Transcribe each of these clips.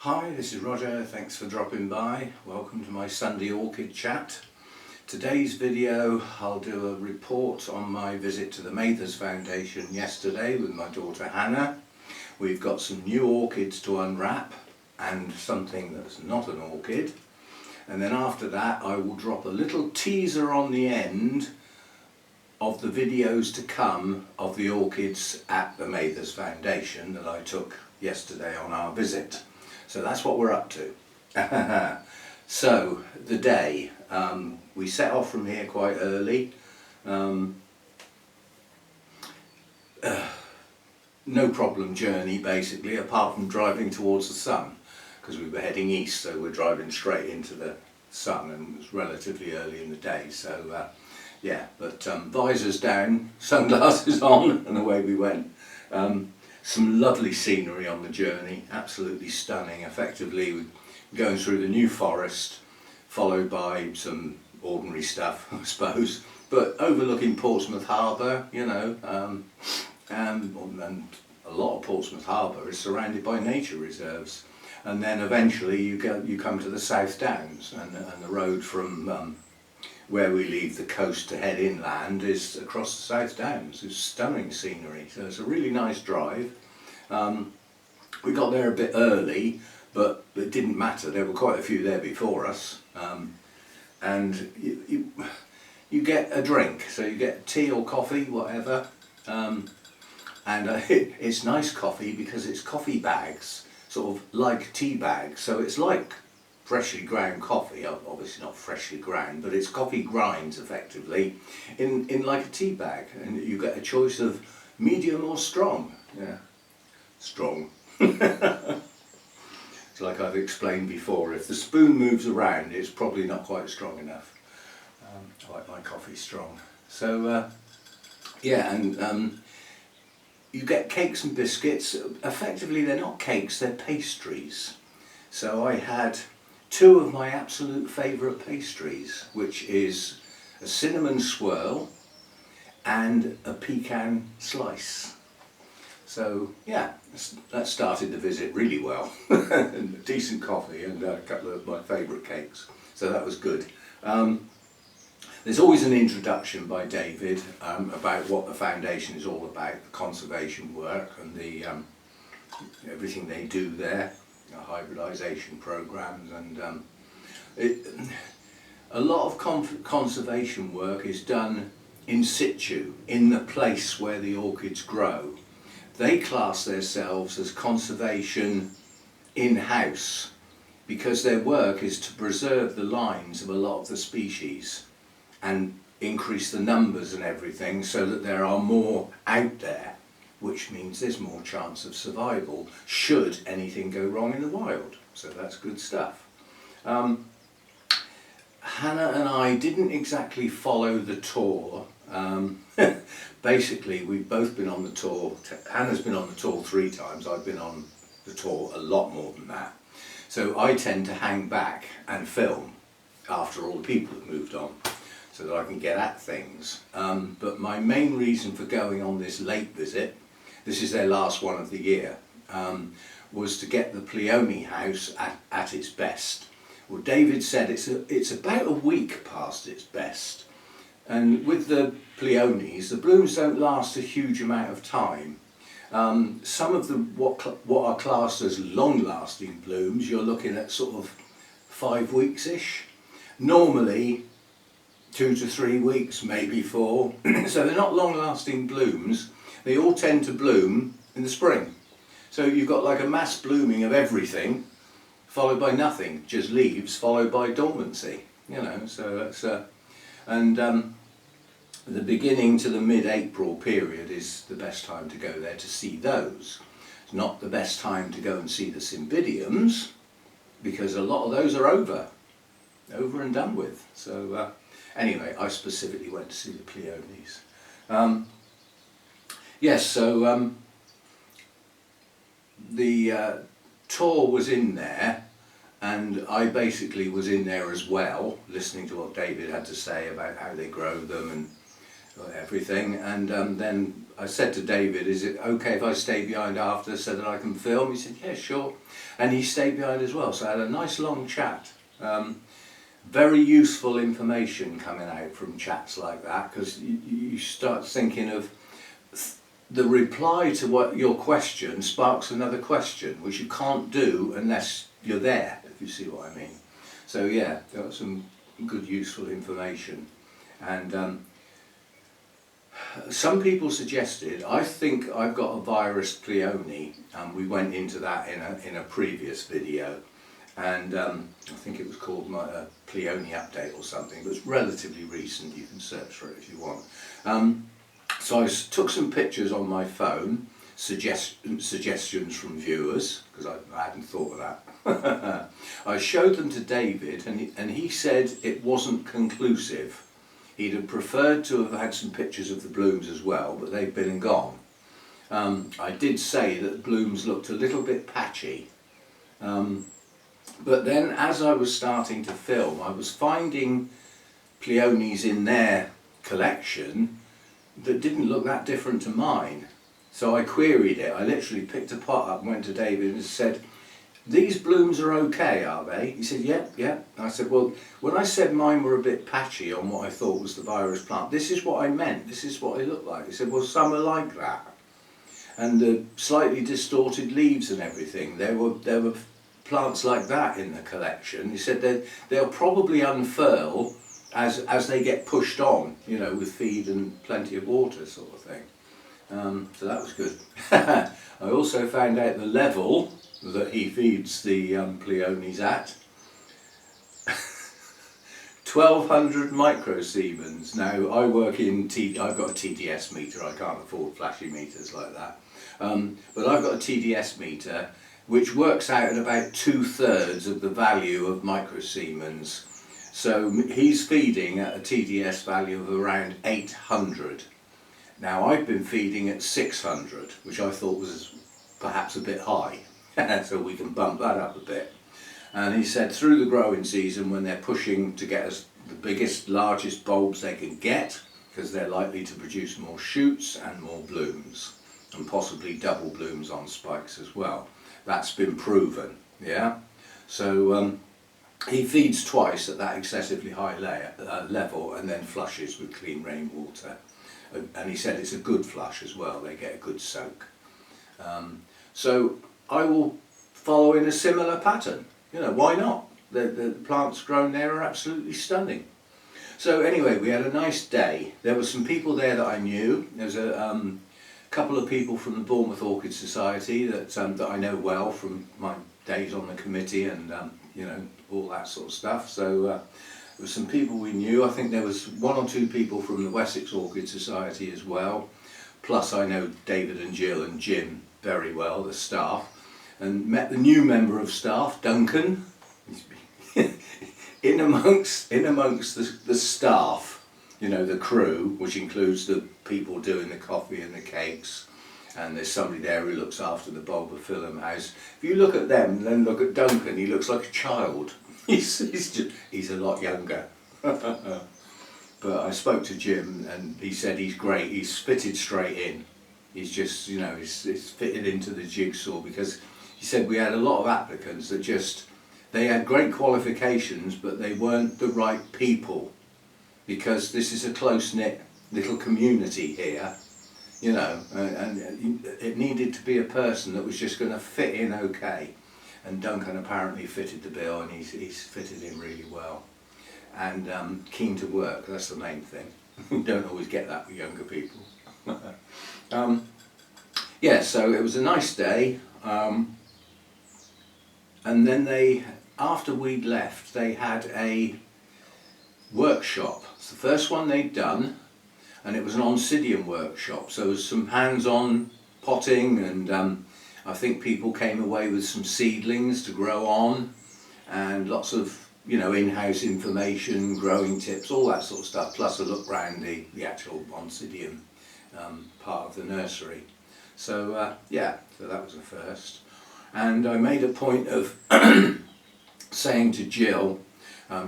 Hi, this is Roger. Thanks for dropping by. Welcome to my Sunday Orchid Chat. Today's video I'll do a report on my visit to the Mathers Foundation yesterday with my daughter Hannah. We've got some new orchids to unwrap and something that's not an orchid. And then after that I will drop a little teaser on the end of the videos to come of the orchids at the Mathers Foundation that I took yesterday on our visit. So that's what we're up to. So the day, we set off from here quite early. No problem journey basically, apart from driving towards the sun, because we were heading east, so we're driving straight into the sun, and it was relatively early in the day. So yeah, but visors down, sunglasses on, and away we went. Some lovely scenery on the journey, absolutely stunning. Effectively we're going through the New Forest, followed by some ordinary stuff I suppose, but overlooking Portsmouth Harbour, you know, and a lot of Portsmouth Harbour is surrounded by nature reserves. And then eventually you come to the South Downs, and the road from where we leave the coast to head inland is across the South Downs. It's stunning scenery, so it's a really nice drive. We got there a bit early, but it didn't matter, there were quite a few there before us. And you get a drink, so you get tea or coffee, whatever. It's nice coffee because it's coffee bags, sort of like tea bags, so it's like freshly ground coffee, obviously not freshly ground, but it's coffee grinds effectively in like a tea bag, and you get a choice of medium or strong. Yeah, strong. It's like I've explained before, if the spoon moves around it's probably not quite strong enough. I like my coffee strong. So yeah, and you get cakes and biscuits. Effectively they're not cakes, they're pastries. So I had two of my absolute favourite pastries, which is a cinnamon swirl and a pecan slice. So yeah, that started the visit really well. Decent coffee and a couple of my favourite cakes, so that was good. There's always an introduction by David about what the foundation is all about, the conservation work and the everything they do there. Hybridisation programs, and a lot of conservation work is done in situ, in the place where the orchids grow. They class themselves as conservation in-house because their work is to preserve the lines of a lot of the species and increase the numbers and everything so that there are more out there, which means there's more chance of survival should anything go wrong in the wild. So that's good stuff. Hannah and I didn't exactly follow the tour. Basically we've both been on the tour. Hannah's been on the tour 3 times, I've been on the tour a lot more than that. So I tend to hang back and film after all the people have moved on, so that I can get at things. But my main reason for going on this late visit, this is their last one of the year, was to get the Pione house at its best. Well, David said it's about a week past its best. And with the Piones, the blooms don't last a huge amount of time. Some of the what are classed as long-lasting blooms, you're looking at sort of 5 weeks-ish. Normally 2 to 3 weeks, maybe 4. So they're not long-lasting blooms. They all tend to bloom in the spring. So you've got like a mass blooming of everything, followed by nothing, just leaves, followed by dormancy. You know, so that's the beginning to the mid-April period is the best time to go there to see those. It's not the best time to go and see the cymbidiums, because a lot of those are over and done with. So anyway, I specifically went to see the Piones. Yes, so the tour was in there, and I basically was in there as well, listening to what David had to say about how they grow them and everything. And then I said to David, is it okay if I stay behind after so that I can film? He said, yeah, sure. And he stayed behind as well, so I had a nice long chat. Very useful information coming out from chats like that, because you start thinking of the reply to what your question sparks another question, which you can't do unless you're there, if you see what I mean. So yeah, got some good useful information. And some people suggested, I think I've got a virus Pione, and we went into that in a previous video, and I think it was called my Pione update or something, but it's relatively recent. You can search for it if you want. So I took some pictures on my phone, suggestions from viewers, because I hadn't thought of that. I showed them to David, and he said it wasn't conclusive. He'd have preferred to have had some pictures of the blooms as well, but they've been and gone. I did say that the blooms looked a little bit patchy. But then as I was starting to film, I was finding Piones in their collection that didn't look that different to mine. So I queried it. I literally picked a pot up and went to David and said, these blooms are okay, are they? He said, yeah, yeah. I said, well, when I said mine were a bit patchy on what I thought was the virus plant, this is what I meant, this is what they look like. He said, well, some are like that. And the slightly distorted leaves and everything, there were plants like that in the collection. He said they'll probably unfurl as they get pushed on, you know, with feed and plenty of water sort of thing. So that was good. I also found out the level that he feeds the Piones at. 1200 microsiemens. Now I work in I've got a TDS meter. I can't afford flashy meters like that, but I've got a TDS meter which works out at about 2/3 of the value of microsiemens. So he's feeding at a TDS value of around 800. Now I've been feeding at 600, which I thought was perhaps a bit high. So we can bump that up a bit. And he said through the growing season, when they're pushing to get us the biggest, largest bulbs they can get, because they're likely to produce more shoots and more blooms, and possibly double blooms on spikes as well. That's been proven, yeah? So he feeds twice at that excessively high level and then flushes with clean rainwater. And he said it's a good flush as well, they get a good soak. So I will follow in a similar pattern. You know, why not? The plants grown there are absolutely stunning. So anyway, we had a nice day. There were some people there that I knew. There's a couple of people from the Bournemouth Orchid Society that I know well from my days on the committee and you know, all that sort of stuff. So there were some people we knew. I think there was 1 or 2 people from the Wessex Orchid Society as well. Plus I know David and Jill and Jim very well, the staff. And met the new member of staff, Duncan, in amongst the staff, you know, the crew, which includes the people doing the coffee and the cakes, and there's somebody there who looks after the bulbophyllum house. If you look at them and then look at Duncan, he looks like a child. He's a lot younger. But I spoke to Jim and he said he's great, he's fitted straight in. He's just, you know, he's fitted into the jigsaw, because he said we had a lot of applicants that just, they had great qualifications but they weren't the right people, because this is a close-knit little community here, you know, and it needed to be a person that was just going to fit in okay, and Duncan apparently fitted the bill, and he's fitted in really well, and keen to work. That's the main thing. We don't always get that with younger people. Yeah, so it was a nice day, and then after we'd left, they had a workshop. It's the first one they'd done, and it was an Oncidium workshop, so there was some hands-on potting, and I think people came away with some seedlings to grow on, and lots of, you know, in-house information, growing tips, all that sort of stuff, plus a look round the actual Oncidium part of the nursery. So yeah, so that was a first. And I made a point of saying to Jill,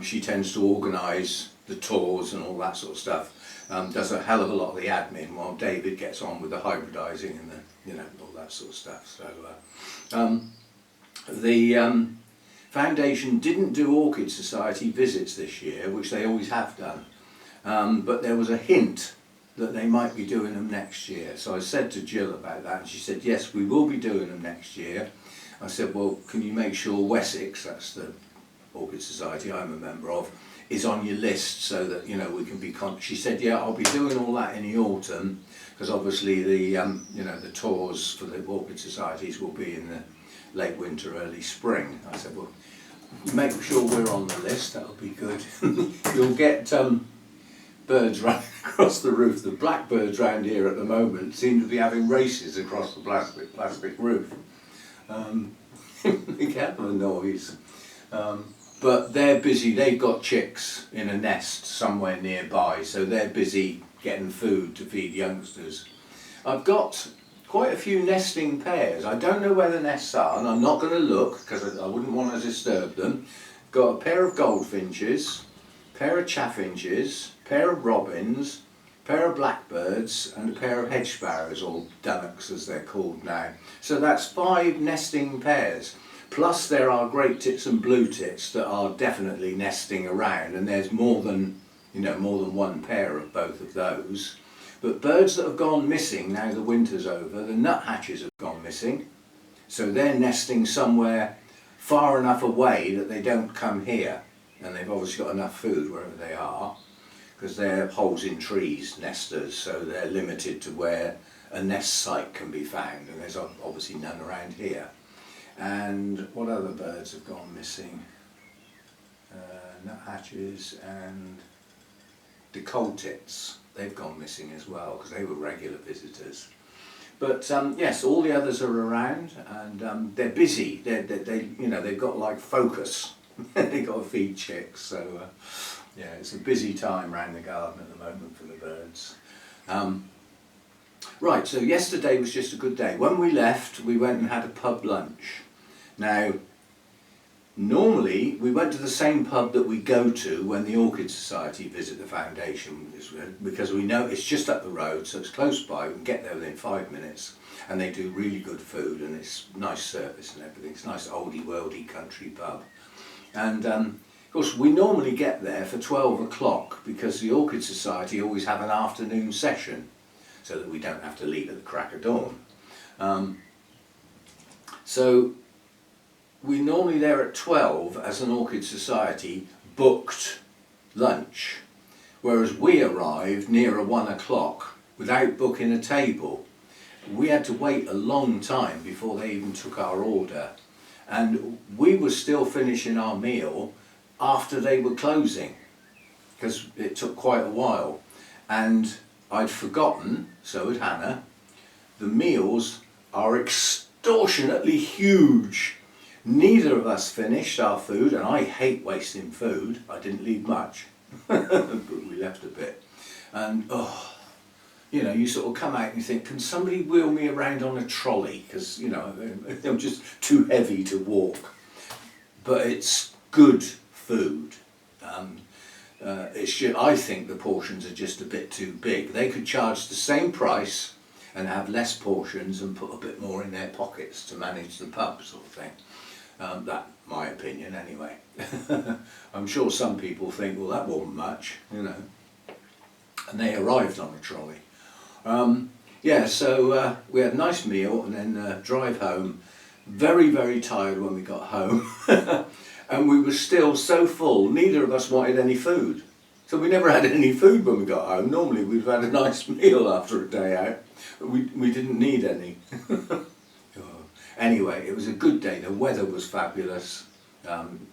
she tends to organise the tours and all that sort of stuff. Does a hell of a lot of the admin while David gets on with the hybridising and the, all that sort of stuff. So the Foundation didn't do Orchid Society visits this year, which they always have done, but there was a hint that they might be doing them next year. So I said to Jill about that, and she said, yes, we will be doing them next year. I said, well, can you make sure Wessex, that's the Orchid Society I'm a member of, is on your list so that, we can be she said, yeah, I'll be doing all that in the autumn, because obviously the, the tours for the Orchid Societies will be in the late winter, early spring. I said, well, make sure we're on the list, that'll be good. You'll get birds running across the roof. The blackbirds round here at the moment seem to be having races across the plastic roof. They get the noise. But they're busy, they've got chicks in a nest somewhere nearby, so they're busy getting food to feed youngsters. I've got quite a few nesting pairs. I don't know where the nests are, and I'm not going to look because I wouldn't want to disturb them. Got a pair of goldfinches, pair of chaffinches, pair of robins, pair of blackbirds and a pair of hedge sparrows, or dunnocks as they're called now. So that's 5 nesting pairs. Plus there are great tits and blue tits that are definitely nesting around, and there's more than one pair of both of those. But birds that have gone missing now the winter's over, the nuthatches have gone missing. So they're nesting somewhere far enough away that they don't come here, and they've obviously got enough food wherever they are, because they're holes in trees nesters, so they're limited to where a nest site can be found, and there's obviously none around here. And what other birds have gone missing? Nuthatches and decoltits, they've gone missing as well because they were regular visitors. But yes, all the others are around, and they're busy. They've got like focus. They've got to feed chicks, so yeah, it's a busy time around the garden at the moment for the birds. Right, so yesterday was just a good day. When we left, we went and had a pub lunch. Now, normally we went to the same pub that we go to when the Orchid Society visit the Foundation, because we know it's just up the road, so it's close by. We can get there within 5 minutes, and they do really good food, and it's nice service and everything. It's a nice oldie worldy country pub. And of course we normally get there for 12 o'clock because the Orchid Society always have an afternoon session so that we don't have to leave at the crack of dawn. So we're normally there at 12 as an Orchid Society booked lunch, whereas we arrived nearer 1 o'clock without booking a table. We had to wait a long time before they even took our order, and we were still finishing our meal after they were closing because it took quite a while, and I'd forgotten, so had Hannah, the meals are extortionately huge. Neither of us finished our food, and I hate wasting food. I didn't leave much, but we left a bit. And you sort of come out and you think, can somebody wheel me around on a trolley? Because, I'm just too heavy to walk. But it's good food. I think the portions are just a bit too big. They could charge the same price and have less portions and put a bit more in their pockets to manage the pub, sort of thing. That's my opinion anyway. I'm sure some people think, well, that wasn't much, And they arrived on a trolley. So we had a nice meal and then drive home. Very, very tired when we got home. And we were still so full, neither of us wanted any food. So we never had any food when we got home. Normally we'd had a nice meal after a day out, but we didn't need any. Anyway, it was a good day. The weather was fabulous.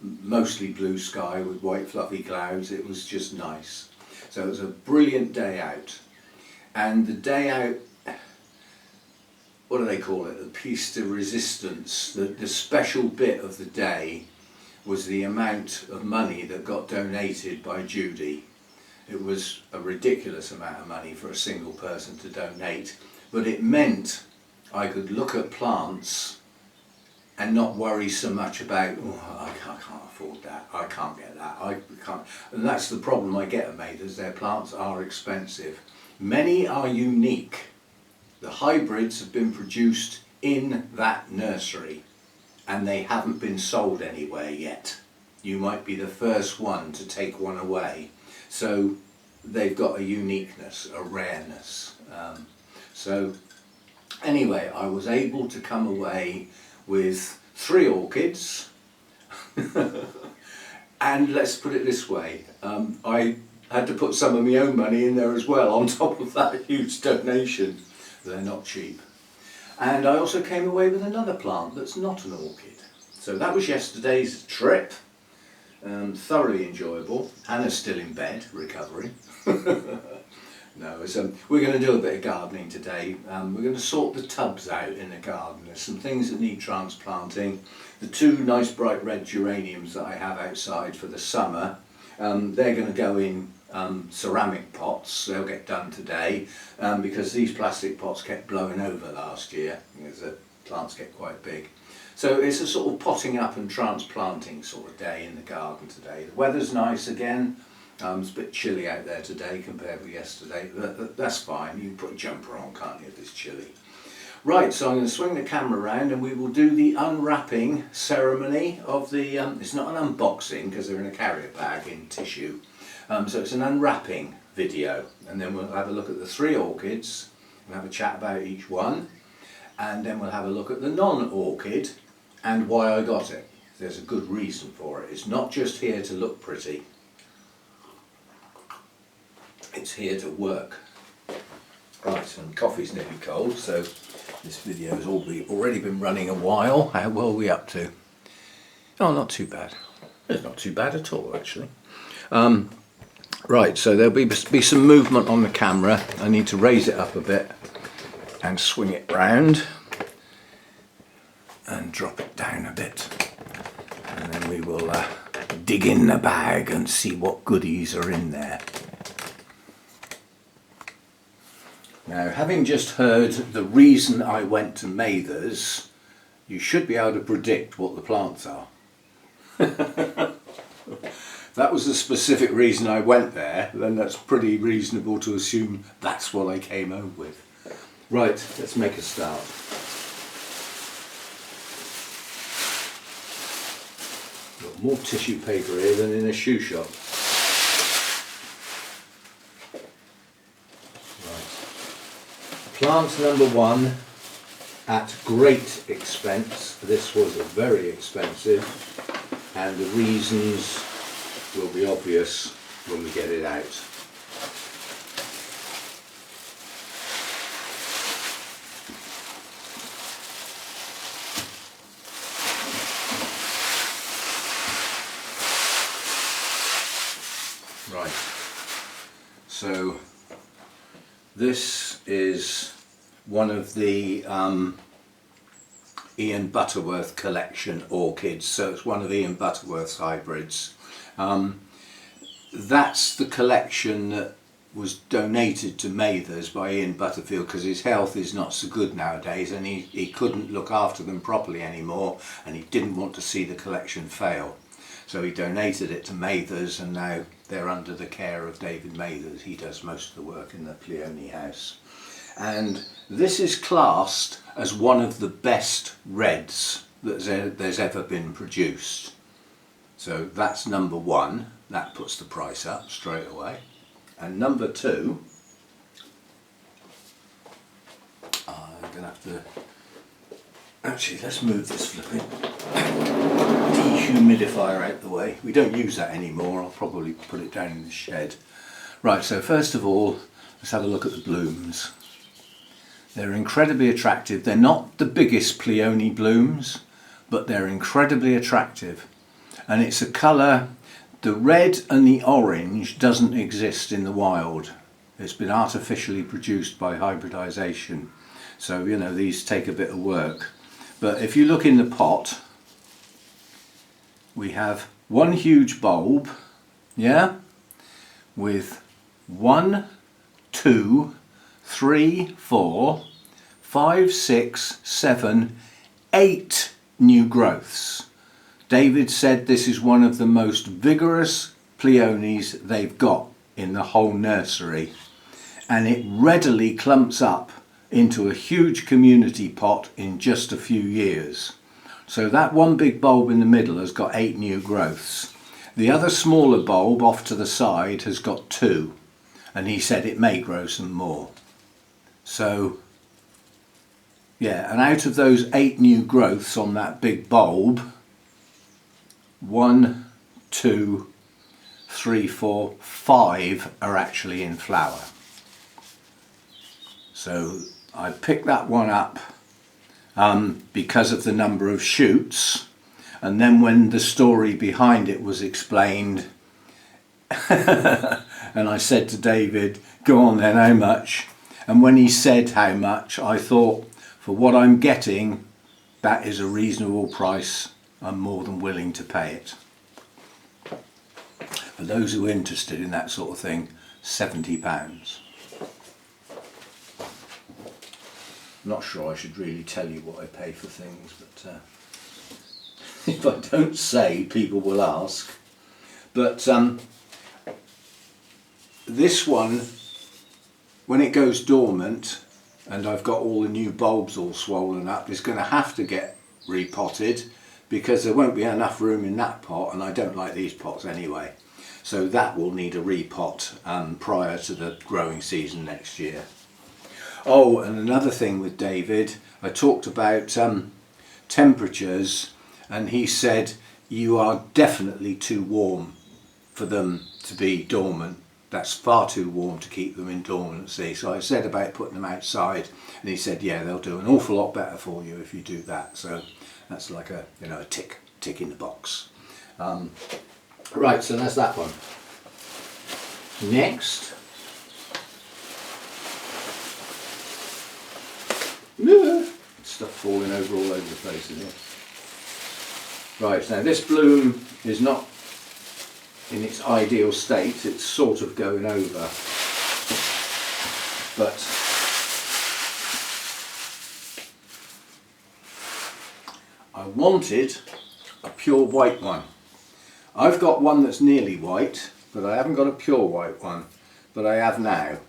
Mostly blue sky with white fluffy clouds. It was just nice. So it was a brilliant day out. And the day out, what do they call it? The piece de resistance, the special bit of the day was the amount of money that got donated by Judy. It was a ridiculous amount of money for a single person to donate, but it meant I could look at plants and not worry so much about, oh, I can't afford that, I can't get that, I can't. And that's the problem I get at Mathers, their plants are expensive. Many are unique. The hybrids have been produced in that nursery and they haven't been sold anywhere yet. You might be the first one to take one away. So they've got a uniqueness, a rareness. So anyway, I was able to come away with 3 orchids. And let's put it this way, I had to put some of my own money in there as well on top of that huge donation. They're not cheap. And I also came away with another plant that's not an orchid. So that was yesterday's trip. Thoroughly enjoyable. Anna's still in bed, recovering. No, we're going to do a bit of gardening today. We're going to sort the tubs out in the garden. There's some things that need transplanting. The 2 nice bright red geraniums that I have outside for the summer, they're going to go in ceramic pots. They'll get done today because these plastic pots kept blowing over last year because the plants get quite big. So it's a sort of potting up and transplanting sort of day in the garden today. The weather's nice again. It's a bit chilly out there today compared with yesterday, but that's fine. You can put a jumper on, can't you, if it's chilly. Right, so I'm going to swing the camera around and we will do the unwrapping ceremony of the, it's not an unboxing because they're in a carrier bag in tissue. So it's an unwrapping video, and then we'll have a look at the 3 orchids and have a chat about each one, and then we'll have a look at the non-orchid and why I got it. There's a good reason for it. It's not just here to look pretty. It's here to work. Right, and coffee's nearly cold, so this video has already been running a while. How well are we up to? Oh, not too bad. It's not too bad at all, actually. Right, so there'll be some movement on the camera. I need to raise it up a bit and swing it round and drop it down a bit. And then we will dig in the bag and see what goodies are in there. Now, having just heard the reason I went to Mathers, you should be able to predict what the plants are. That was the specific reason I went there, then that's pretty reasonable to assume that's what I came home with. Right, let's make a start. Got more tissue paper here than in a shoe shop. Plant number 1, at great expense. This was very expensive, and the reasons will be obvious when we get it out. Right, so this is one of the Ian Butterworth collection orchids, so it's one of Ian Butterworth's hybrids. That's the collection that was donated to Mathers by Ian Butterfield because his health is not so good nowadays and he couldn't look after them properly anymore and he didn't want to see the collection fail. So he donated it to Mathers and now they're under the care of David Mathers. He does most of the work in the Pione house. And this is classed as one of the best reds that there's ever been produced. So that's number 1. That puts the price up straight away. And number 2, I'm going to have to... Actually, let's move this flipping dehumidifier out the way. We don't use that anymore. I'll probably put it down in the shed. Right, so first of all, let's have a look at the blooms. They're incredibly attractive. They're not the biggest Pione blooms, but they're incredibly attractive. And it's a colour, the red and the orange doesn't exist in the wild. It's been artificially produced by hybridization. So, you know, these take a bit of work. But if you look in the pot, we have one huge bulb, yeah, with 1, 2, 3, 4, 5, 6, 7, 8 new growths. David said this is one of the most vigorous peonies they've got in the whole nursery, and it readily clumps up into a huge community pot in just a few years. So that one big bulb in the middle has got 8 new growths. The other smaller bulb off to the side has got 2, and he said it may grow some more. So yeah, and out of those 8 new growths on that big bulb, 1, 2, 3, 4, 5 are actually in flower. So I picked that one up because of the number of shoots, and then when the story behind it was explained and I said to David, go on then, how much? And when he said how much, I thought, for what I'm getting, that is a reasonable price. I'm more than willing to pay it. For those who are interested in that sort of thing, £70. I'm not sure I should really tell you what I pay for things, but if I don't say, people will ask. But this one, when it goes dormant and I've got all the new bulbs all swollen up, is going to have to get repotted because there won't be enough room in that pot, and I don't like these pots anyway. So that will need a repot prior to the growing season next year. Oh, and another thing with David, I talked about temperatures, and he said you are definitely too warm for them to be dormant. That's far too warm to keep them in dormancy. So I said about putting them outside, and he said, yeah, they'll do an awful lot better for you if you do that. So that's like a, you know, a tick in the box. Right, so that's that one. Next, stuff falling over all over the place in here. Right, now this bloom is not in its ideal state, it's sort of going over, but I wanted a pure white one. I've got one that's nearly white, but I haven't got a pure white one, but I have now.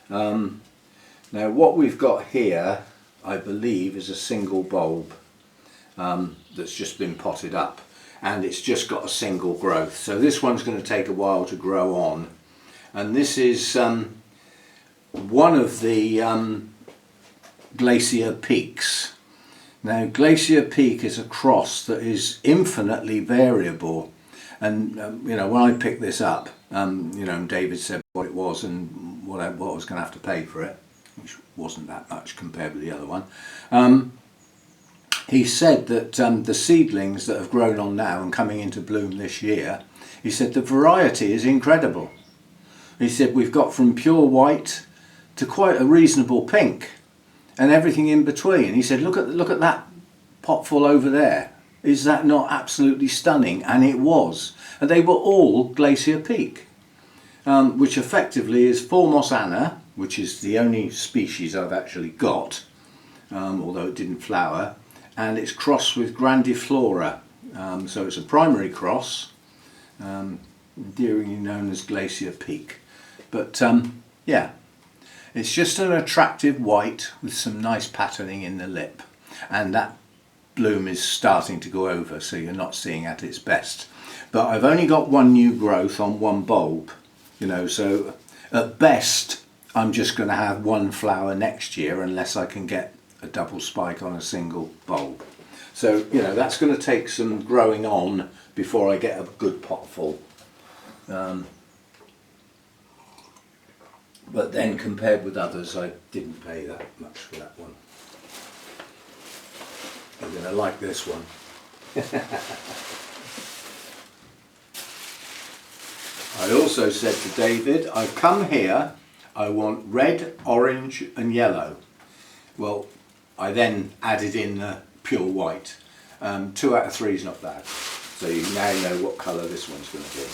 Now what we've got here, I believe, is a single bulb that's just been potted up, and it's just got a single growth. So this one's going to take a while to grow on, and this is one of the Glacier Peaks. Now Glacier Peak is a cross that is infinitely variable, and you know, when I picked this up, you know, David said what it was and what I was going to have to pay for it, which wasn't that much compared with the other one. He said that the seedlings that have grown on now and coming into bloom this year, he said the variety is incredible. He said we've got from pure white to quite a reasonable pink and everything in between. He said look at that pot full over there. Is that not absolutely stunning? And it was. And they were all Glacier Peak, which effectively is Formos Anna, which is the only species I've actually got, although it didn't flower, and it's crossed with Grandiflora. So it's a primary cross, endearingly known as Glacier Peak. But yeah, it's just an attractive white with some nice patterning in the lip, and that bloom is starting to go over, so you're not seeing at its best. But I've only got one new growth on one bulb, you know, so at best I'm just going to have one flower next year unless I can get a double spike on a single bulb. So, you know, that's going to take some growing on before I get a good pot full. But then compared with others, I didn't pay that much for that one. I'm going to like this one. I also said to David, I've come here, I want red, orange and yellow. Well, I then added in the pure white. 2 out of 3 is not bad. So you now know what colour this one's going to be.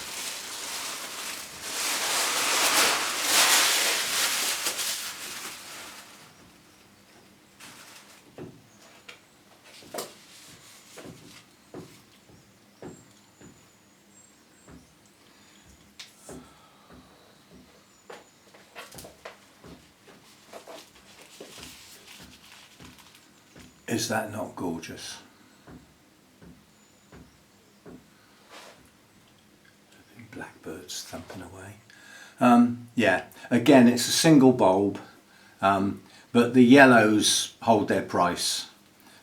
Is that not gorgeous? Blackbirds thumping away. Yeah, again it's a single bulb, but the yellows hold their price.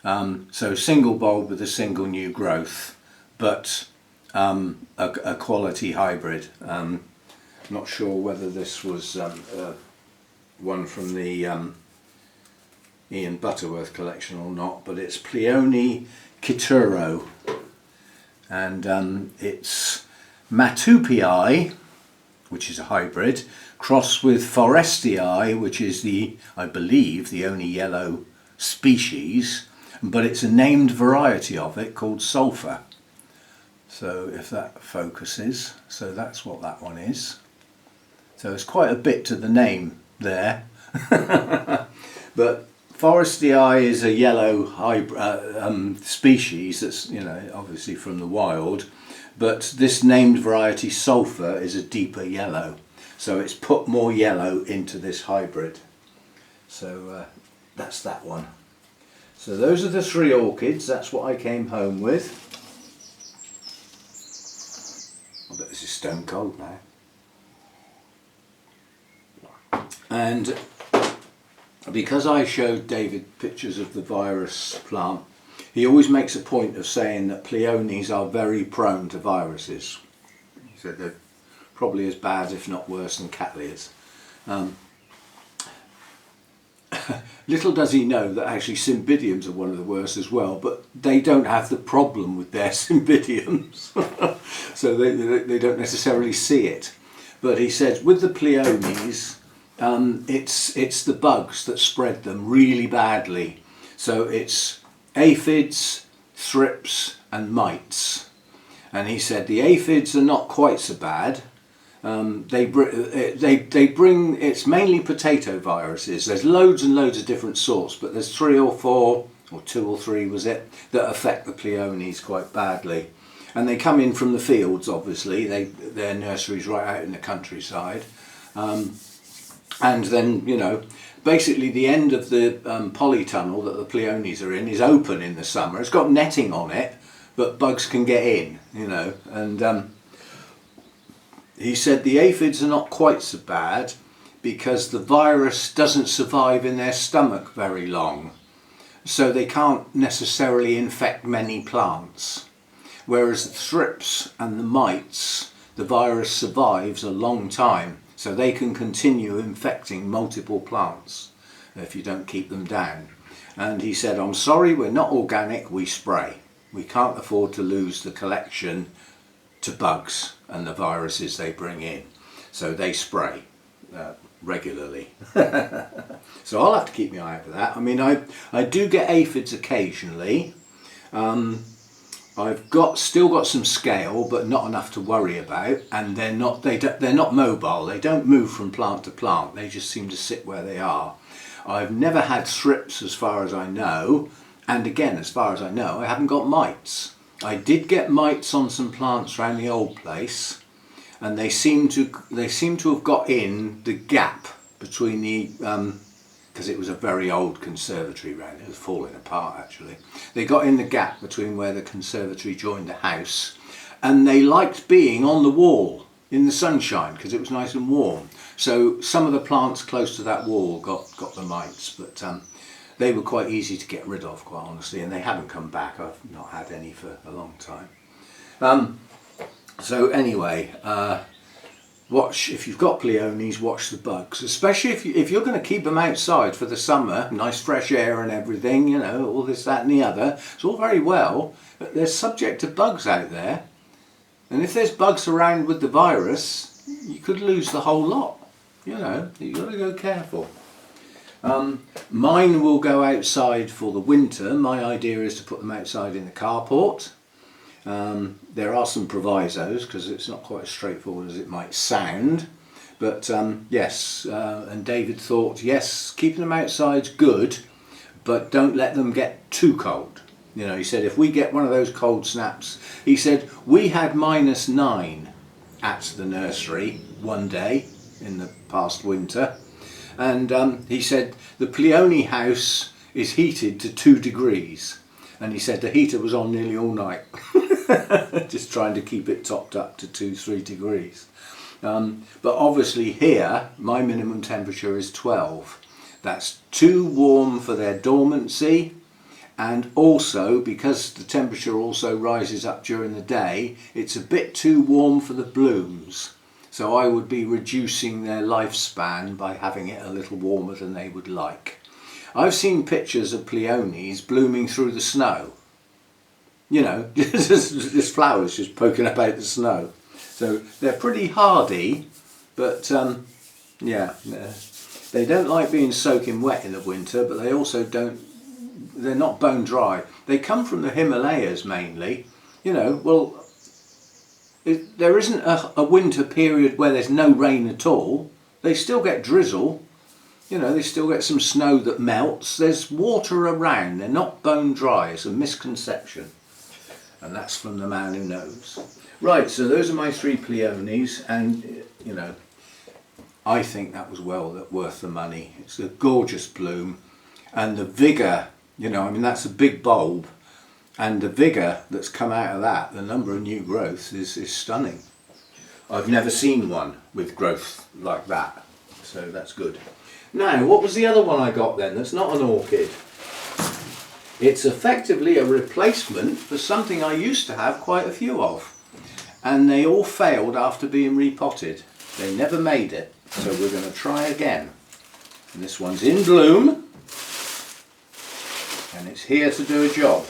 So single bulb with a single new growth, but a quality hybrid. Not sure whether this was one from the Ian Butterworth collection or not, but it's Pione Kituro, and it's Matupii, which is a hybrid, crossed with Forestii, which is I believe, the only yellow species, but it's a named variety of it called Sulphur. So if that focuses, so that's what that one is. So it's quite a bit to the name there. But Forestii is a yellow hybrid species that's, you know, obviously from the wild, but this named variety Sulphur is a deeper yellow, so it's put more yellow into this hybrid. So that's that one. So those are the 3 orchids. That's what I came home with. I bet this is stone cold now. And because I showed David pictures of the virus plant, he always makes a point of saying that Piones are very prone to viruses. He said they're probably as bad, if not worse, than Cattleyas. Little does he know that actually Cymbidiums are one of the worst as well, but they don't have the problem with their Cymbidiums, so they don't necessarily see it. But he said with the Piones, it's the bugs that spread them really badly. So it's aphids, thrips and mites. And he said the aphids are not quite so bad. They bring, it's mainly potato viruses. There's loads and loads of different sorts, but there's 3 or 4, or 2 or 3 was it, that affect the Piones quite badly. And they come in from the fields, obviously. Their nurseries right out in the countryside. And then, you know, basically the end of the polytunnel that the Piones are in is open in the summer. It's got netting on it, but bugs can get in, you know. And he said the aphids are not quite so bad because the virus doesn't survive in their stomach very long. So they can't necessarily infect many plants. Whereas the thrips and the mites, the virus survives a long time. So they can continue infecting multiple plants if you don't keep them down. And he said, I'm sorry, we're not organic, we spray. We can't afford to lose the collection to bugs and the viruses they bring in. So they spray regularly. So I'll have to keep my eye out for that. I mean, I do get aphids occasionally. I've still got some scale, but not enough to worry about, and they're not mobile. They don't move from plant to plant. They just seem to sit where they are. I've never had thrips as far as I know, and again, as far as I know, I haven't got mites. I did get mites on some plants around the old place, and they seem to have got in the gap between the because it was a very old conservatory round, it was falling apart actually. They got in the gap between where the conservatory joined the house, and they liked being on the wall in the sunshine because it was nice and warm. So some of the plants close to that wall got the mites, but they were quite easy to get rid of, quite honestly, and they haven't come back. I've not had any for a long time. So anyway, if you've got Piones, watch the bugs, especially if you're going to keep them outside for the summer, nice fresh air and everything, you know, all this, that and the other. It's all very well, but they're subject to bugs out there. And if there's bugs around with the virus, you could lose the whole lot. You know, you've got to go careful. Mine will go outside for the winter. My idea is to put them outside in the carport. There are some provisos because it's not quite as straightforward as it might sound, but yes, and David thought, yes, keeping them outside's good, but don't let them get too cold. You know, he said if we get one of those cold snaps, he said we had -9 at the nursery one day in the past winter, and he said the Pione house is heated to 2 degrees, and he said the heater was on nearly all night just trying to keep it topped up to 2-3 degrees. But obviously here my minimum temperature is 12. That's too warm for their dormancy, and also because the temperature also rises up during the day, it's a bit too warm for the blooms. So I would be reducing their lifespan by having it a little warmer than they would like. I've seen pictures of Piones blooming through the snow. You know, just flowers just poking up out the snow. So they're pretty hardy, but yeah, they don't like being soaking wet in the winter, but they also they're not bone dry. They come from the Himalayas mainly. You know, well, there isn't a winter period where there's no rain at all. They still get drizzle. You know, they still get some snow that melts. There's water around. They're not bone dry. It's a misconception. And that's from the man who knows. Right, so those are my 3 Piones, and, you know, I think that was well worth the money. It's a gorgeous bloom, and the vigour, you know, I mean, that's a big bulb, and the vigour that's come out of that, the number of new growths is stunning. I've never seen one with growth like that, so that's good. Now, what was the other one I got then that's not an orchid? It's effectively a replacement for something I used to have quite a few of, and they all failed after being repotted. They never made it, so we're going to try again. And this one's in bloom, and it's here to do a job.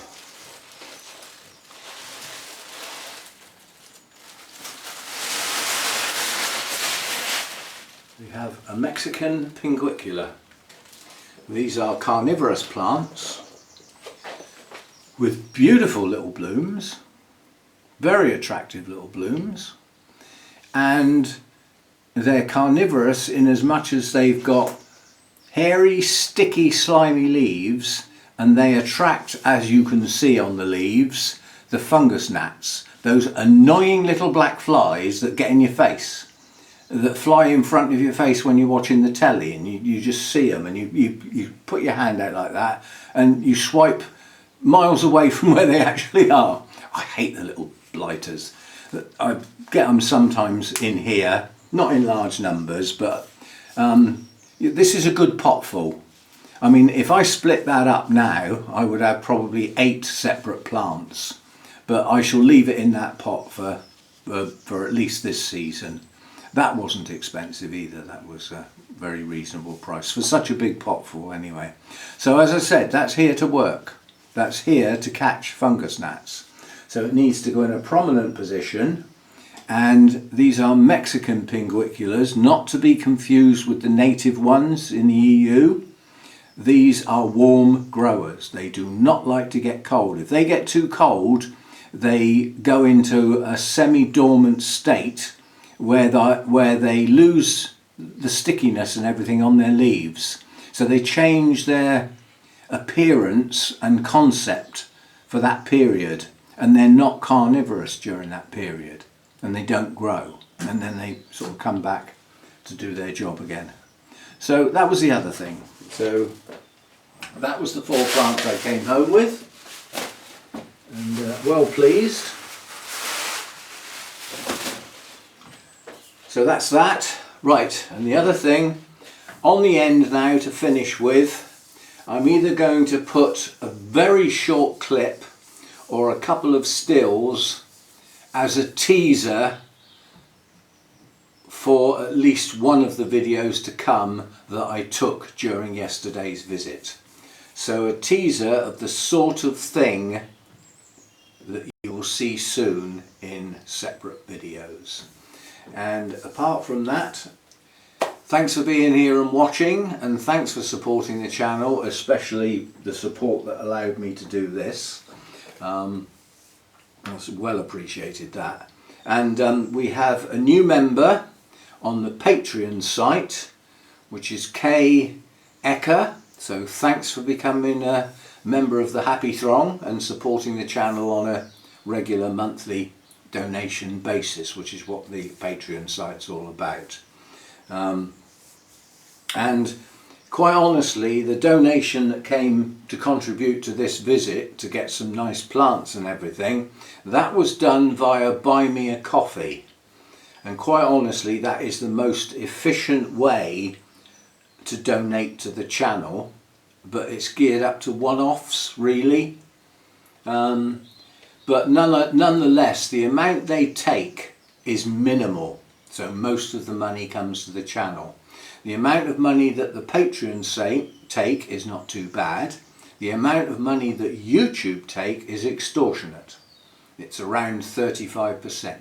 We have a Mexican pinguicula. These are carnivorous plants with beautiful little blooms, very attractive little blooms, and they're carnivorous in as much as they've got hairy, sticky, slimy leaves, and they attract, as you can see on the leaves, the fungus gnats, those annoying little black flies that get in your face, that fly in front of your face when you're watching the telly, and you just see them, and you put your hand out like that and you swipe miles away from where they actually are. I hate the little blighters. I get them sometimes in here, not in large numbers, but this is a good pot full. I mean, if I split that up now, I would have probably 8 separate plants, but I shall leave it in that pot for at least this season. That wasn't expensive either. That was a very reasonable price for such a big pot full anyway. So as I said, that's here to work. That's here to catch fungus gnats. So it needs to go in a prominent position, and these are Mexican pinguiculas, not to be confused with the native ones in the EU. These are warm growers. They do not like to get cold. If they get too cold, they go into a semi-dormant state where they lose the stickiness and everything on their leaves. So they change their appearance and concept for that period, and they're not carnivorous during that period, and they don't grow, and then they sort of come back to do their job again. So that was the other thing. So that was the 4 plants I came home with, and well pleased. So that's that. Right, and the other thing, on the end now to finish with, I'm either going to put a very short clip or a couple of stills as a teaser for at least one of the videos to come that I took during yesterday's visit. So a teaser of the sort of thing that you will see soon in separate videos. And apart from that, thanks for being here and watching, and thanks for supporting the channel, especially the support that allowed me to do this. I well appreciated that. And we have a new member on the Patreon site, which is Kay Ecker. So thanks for becoming a member of the Happy Throng and supporting the channel on a regular monthly donation basis, which is what the Patreon site's all about. And quite honestly, the donation that came to contribute to this visit to get some nice plants and everything, that was done via Buy Me a Coffee. And quite honestly, that is the most efficient way to donate to the channel, but it's geared up to one-offs really. But nonetheless, the amount they take is minimal, so most of the money comes to the channel. The amount of money that the Patreons take is not too bad. The amount of money that YouTube take is extortionate. It's around 35%.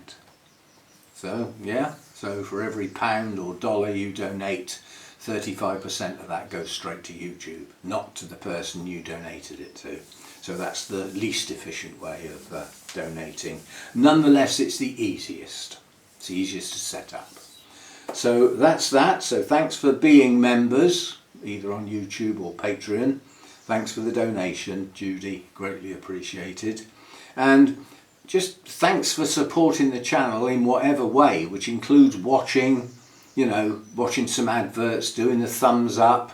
So yeah, so for every pound or dollar you donate, 35% of that goes straight to YouTube, not to the person you donated it to. So that's the least efficient way of donating. Nonetheless, it's the easiest. It's the easiest to set up. So that's that. So thanks for being members, either on YouTube or Patreon. Thanks for the donation, Judy, greatly appreciated. And just thanks for supporting the channel in whatever way, which includes watching, you know, watching some adverts, doing the thumbs up.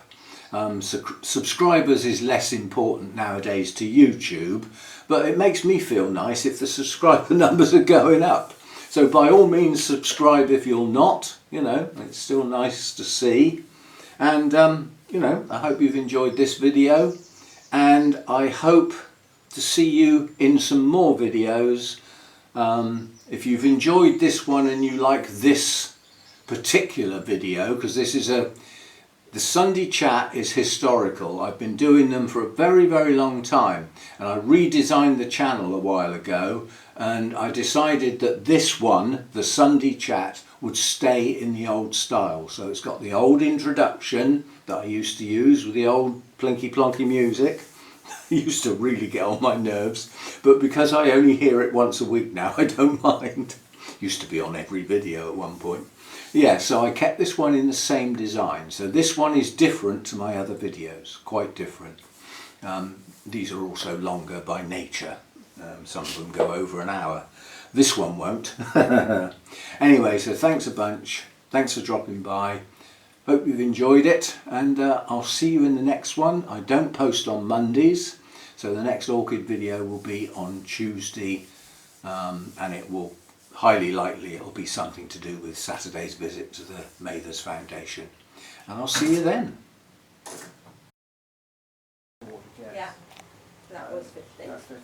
Subscribers is less important nowadays to YouTube, but it makes me feel nice if the subscriber numbers are going up. So by all means subscribe if you're not, you know, it's still nice to see. And, you know, I hope you've enjoyed this video, and I hope to see you in some more videos. If you've enjoyed this one and you like this particular video, because this is the Sunday chat is historical. I've been doing them for a very, very long time, and I redesigned the channel a while ago, and I decided that this one, the Sunday chat, would stay in the old style. So it's got the old introduction that I used to use with the old plinky plonky music. It used to really get on my nerves, but because I only hear it once a week now, I don't mind. Used to be on every video at one point. Yeah, so I kept this one in the same design. So this one is different to my other videos, quite different. These are also longer by nature. Some of them go over an hour. This one won't. Anyway, so thanks a bunch. Thanks for dropping by. Hope you've enjoyed it, and I'll see you in the next one. I don't post on Mondays, so the next orchid video will be on Tuesday, and it will highly likely it'll be something to do with Saturday's visit to the Mathers Foundation. And I'll see you then. Yeah, that was 50. That's 50.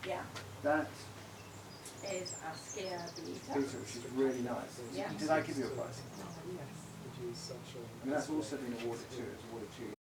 Yeah. That Is Askia Belita. which is really nice. Yeah. Did I give you a price? Yes, which is such a... I mean, that's also been awarded to. It's awarded to.